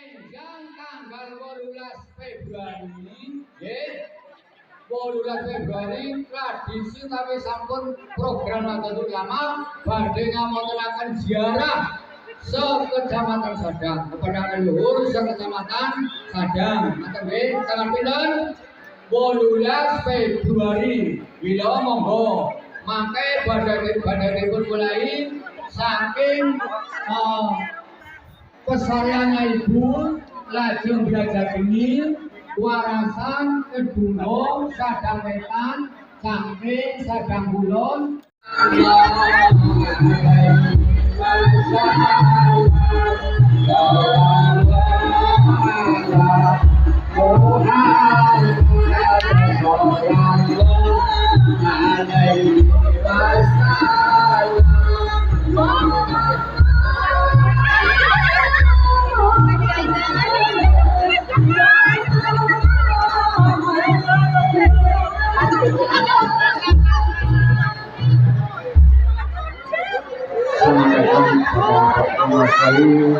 Yang tanggal 18 Februari nggih 18 Februari tradisi tapi sampun program Nahdlatul Ulama badhe ngamontenaken ziarah sekecamatan Sadang kepada leluhur sekecamatan Sadang. Ngoten nggih, tanggal pinten? 18 Februari. Bila monggo mangke badhe mulai saking pesayannya ibu lajeng belajar ini warasan ke gunung Sadang Wetan saking Sadang Kulon. Pertama kali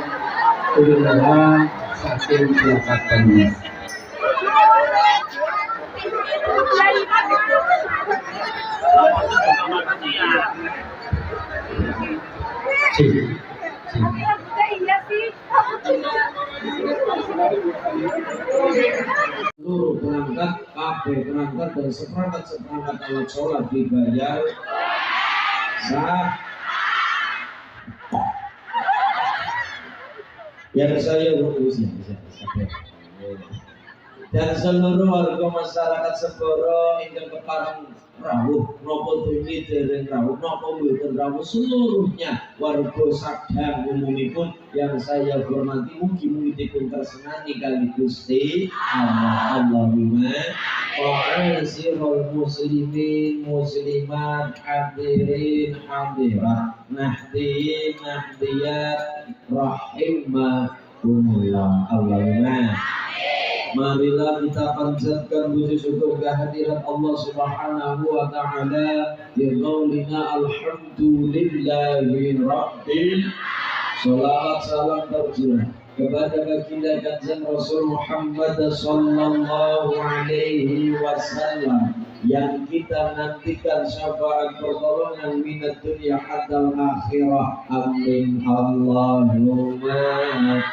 kebenaran saking silakan. Seluruh perangkat, kabeh perangkat dan seperangkat alat sholat dibayar sah. Yang saya berusia dan seluruh warga masyarakat Segoro ingkang kepareng rawuh napa dene dereng rawuh napa mboten rawuh seluruhnya warga Sadang umumipun yang saya hormati mugi-mugi dipun tresnani kali Gusti Allah. Allahumma wa'azirul muslimin muslimat hadirin hadirat nahdiyin nahdiyat rahimahumullah. Allahumma marilah kita panjatkan puji syukur kehadirat Allah Subhanahu wa taala ya qaulina alhamdulillahi rabbil sholawat salam tercurah kepada baginda kanjeng Rasul Muhammad sallallahu alaihi wasallam yang kita nantikan syafaat pertolongan minat dunia hatta akhirah. Amin Allahumma.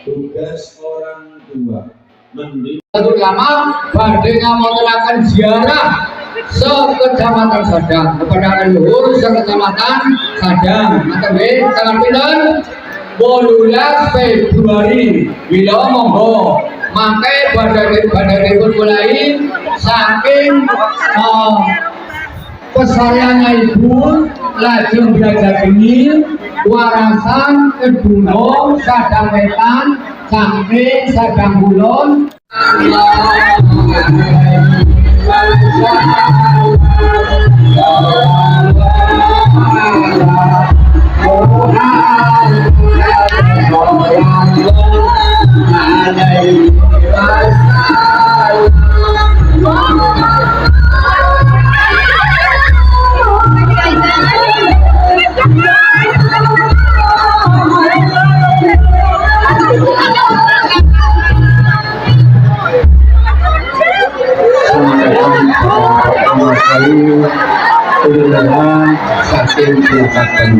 Tugas orang tua Nahdlatul Ulama badhe ngamontenaken ziarah sekecamatan Sadang kepada leluhur sekecamatan Sadang. Ngoten nggih, tanggal pinten? 18 Februari. Bila monggo mangke badhe mulai saking pesayannya ibu lajeng belajar ini warasan ke gunung Sadang Wetan saking Sadang Kulon. pertama kali kebenaran saking silakan.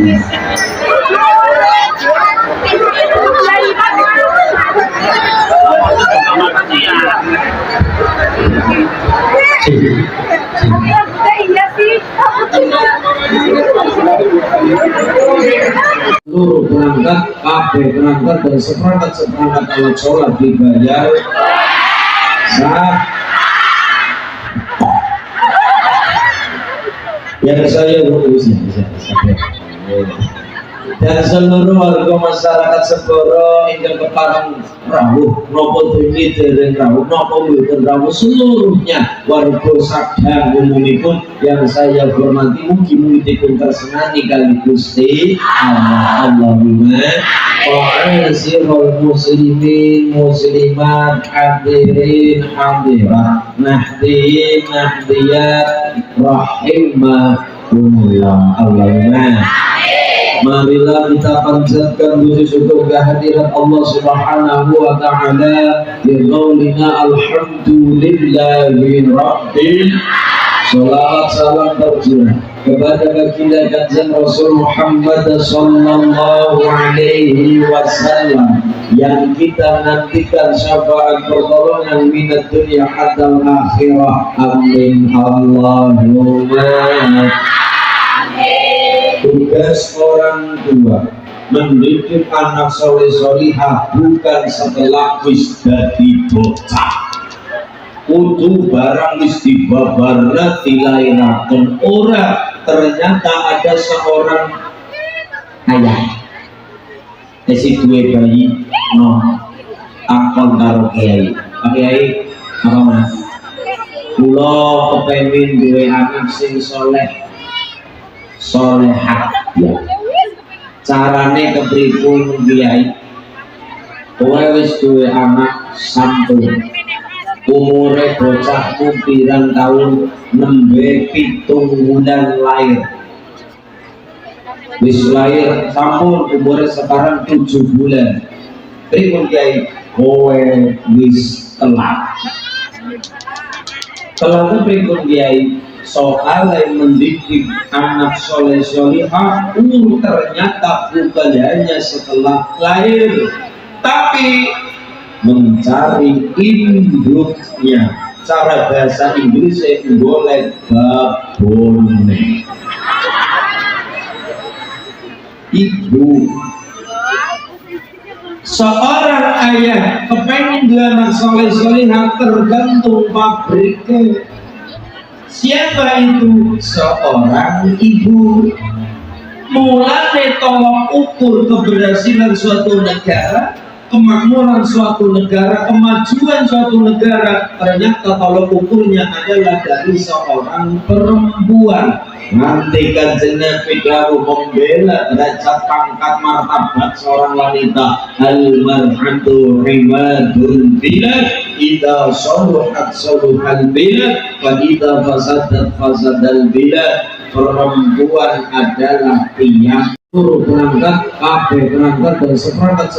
Seluruh perangkat, kabeh perangkat dan seperangkat alat sholat dibayar sah. Yang saya berusia dan seluruh warga masyarakat Segoro ingkang kepareng rawuh napa dene dereng rawuh napa mboten rawuh seluruhnya warga Sadang umumipun yang saya hormati mugi-mugi dipun tresnani kali Gusti Allah. Allahumma wa'azirul muslimin muslimat hadirin hadirat nahdiyin nahdiyat rahimahumullah. Allahumma Marilah kita panjatkan puji syukur kehadirat Allah Subhanahu wa taala bi qaulina alhamdulillahi rabbil. Salawat salam tercurah kepada baginda kanjeng Rasul Muhammad sallallahu alaihi wasallam yang kita nantikan syafaat pertolongan minat dunia hatta akhirah. Amin Allahumma. Tugas orang tua mendidik anak soleh solihah bukan setelah wis dadi bocah. Kudu barang wis dibabarna dilairaken. Ora, ternyata ada seorang ayah esi duwe bayi akon karo kiai. Kiai apa mas? Kula kepengin duwe anak sing soleh solehat ya. Carane kepripun kiai? Kowe wis duwe anak sampun umure bocahmu pirang tahun, nembe 7 bulan lahir. Wis lahir sampun umure sekarang 7 bulan. Pripun kiai? Kowe wis telat. Telat pripun kiai? Soal yang mendidik anak soleh solihah ternyata bukan hanya setelah lahir, tapi mencari induknya. Cara bahasa Inggrisnya boleh babone. Ibu, seorang ayah kepengen dia anak soleh solihah tergantung pabriknya. Siapa itu? Seorang ibu. Mulai tolong ukur keberhasilan suatu negara, kemakmuran suatu negara, kemajuan suatu negara, ternyata tolong ukurnya adalah dari seorang perempuan. Nanti kanjeng Nabi dawuh membela derajat pangkat martabat seorang wanita. Al-mar'atu himadul bilad, idza saluhat saluhal bilad, wa idza fasadat fasadal bilad. Perempuan adalah tiang suruh berangkat, berangkat dan seperangkat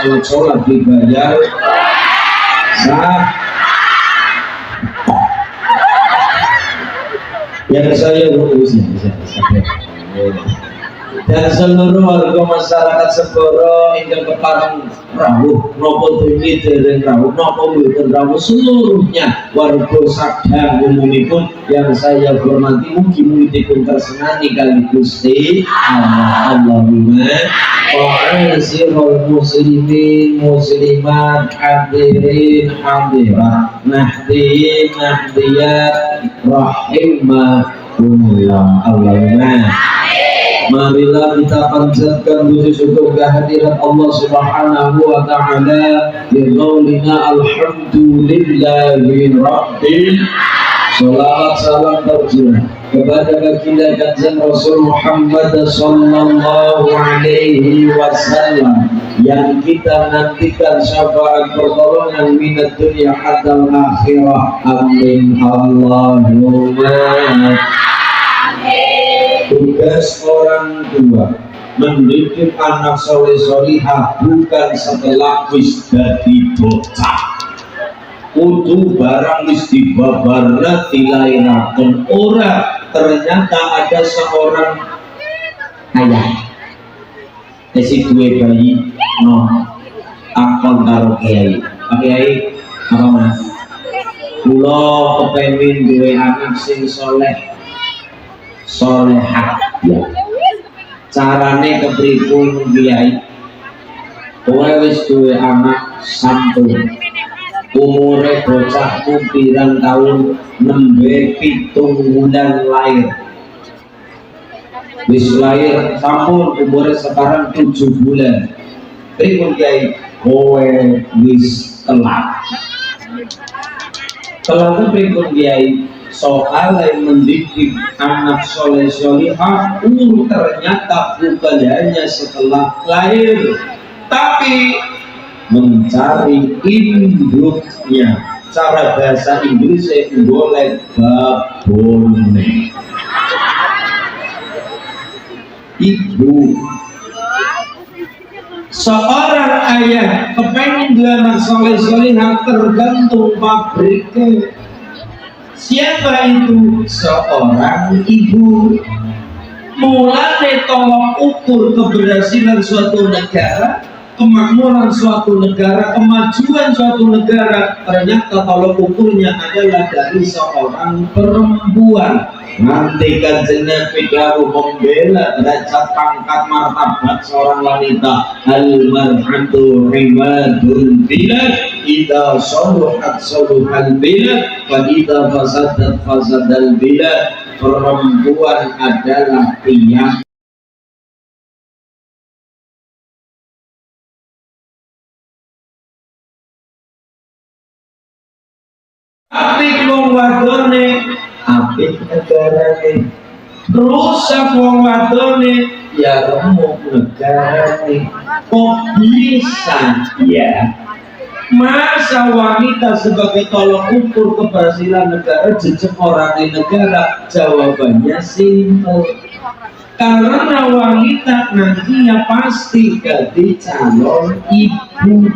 alat sholat dibayar sah. Yang saya urusnya dan seluruh warga masyarakat Segoro hingga keparang rawuh nopo tinggi dereng rawuh nopo mboten rawuh seluruhnya warga sadang umumipun yang saya hormati, mugi-mugi dipun tresnani kali Gusti Allah. Allahumma wa'asirul muslimin muslimat hadirin hadirat nahdiyin nahdiyat rahimahumullah. Allahumma. Marilah kita panjatkan puji syukur kehadirat Allah Subhanahu wa taala bi qaulina alhamdulillahi rabbil. Salawat salam tercurah kepada baginda kanjeng Rasul Muhammad sallallahu alaihi wasallam yang kita nantikan syafaat pertolongan minat dunia hatta akhirah. Amin Allahumma. Tugas orang tua mendidik anak soleh solihah bukan setelah wis dadi bocah. Kudu barang wis dibabarna dilairaken. Ora, ternyata ada seorang ayah esi duwe bayi akon karo kiai. Kiai apa mas? Kula kepengin duwe anak sing soleh solehat ya. Carane kepripun kiai? Kowe wis duwe anak sampun umure bocahmu pirang tahun, nembe 7 bulan lahir. Wis lahir sampun umure sekarang 7 bulan. Pripun kiai? Kowe wis telat. Telat pripun kiai? Soal yang mendidik anak soleh solihah ternyata bukan hanya setelah lahir, tapi mencari induknya. Cara bahasa Inggrisnya boleh babone. Ibu, Seorang ayah kepengen dua anak soleh-solehah tergantung pabriknya. Siapa itu? Seorang ibu. Mulai tolak ukur keberhasilan suatu negara, kemakmuran suatu negara, kemajuan suatu negara, ternyata tolak ukurnya adalah dari seorang perempuan. Nanti Kanjeng Nabi dawuh membela derajat pangkat martabat seorang wanita. Al-mar'atu imadul bilad, idza saluhat saluhal bilad, wa idza fasadat fasadal bilad. Perempuan adalah tiang apik wong wadone, apik negarane. Rusak wong wadone, ya remuk negarane. Kok bisa ya? Masa wanita sebagai tolok ukur keberhasilan negara jejak orang di negara? Jawabannya simpel. Karena wanita nantinya pasti jadi calon ibu.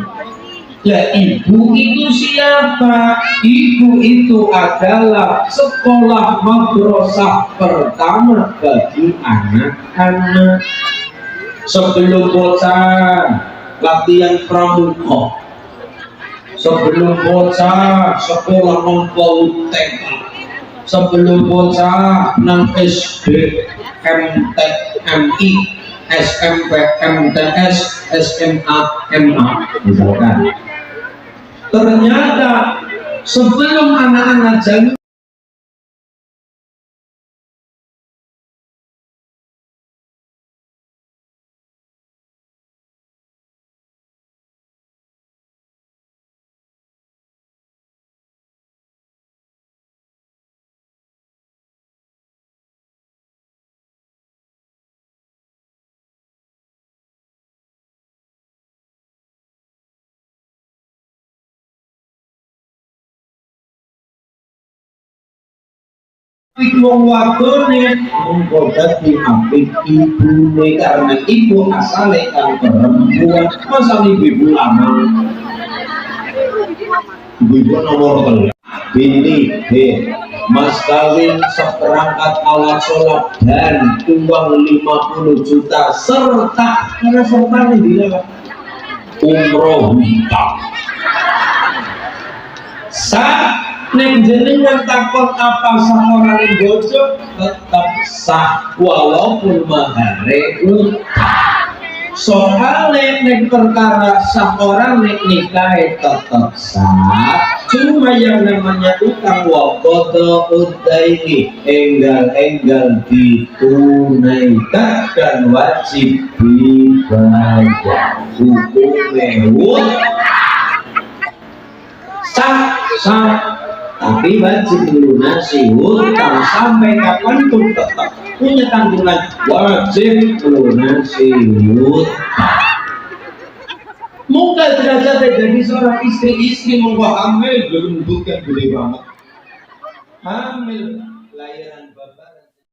Ya, ibu itu siapa? Ibu itu adalah sekolah madrasah pertama bagi anak-anak. Sebelum bocah latihan pramuka, sebelum bocah sekolah TK, sebelum bocah nang SD, MT, MI, SMP, MTS, SMA, MA misalkan. Ternyata sebelum anak-anak jalan wong wadone menggoda di apik ibune, karena ibu asale kan perempuan. Masa ibu lama ibu nomor telu binti mas kawin seperangkat alat sholat dan uang 50 juta serta karena serta ini umroh hutang. Nek jenengan takut apa sah orang yang bojo tetap sah walaupun mahare utang. Soalnya nek perkara sah orang nek nikah tetap sah. Cuma yang namanya utang wakodo udaini enggal-enggal ditunaikan dan wajib dibayar. Hukumnya sah tapi wajib melunasi hutang sampai kapanpun tetap punya tanggungan wajib melunasi hutang. Mungkin derajat jadi seorang istri mengko hamil belum bukan gede banget hamil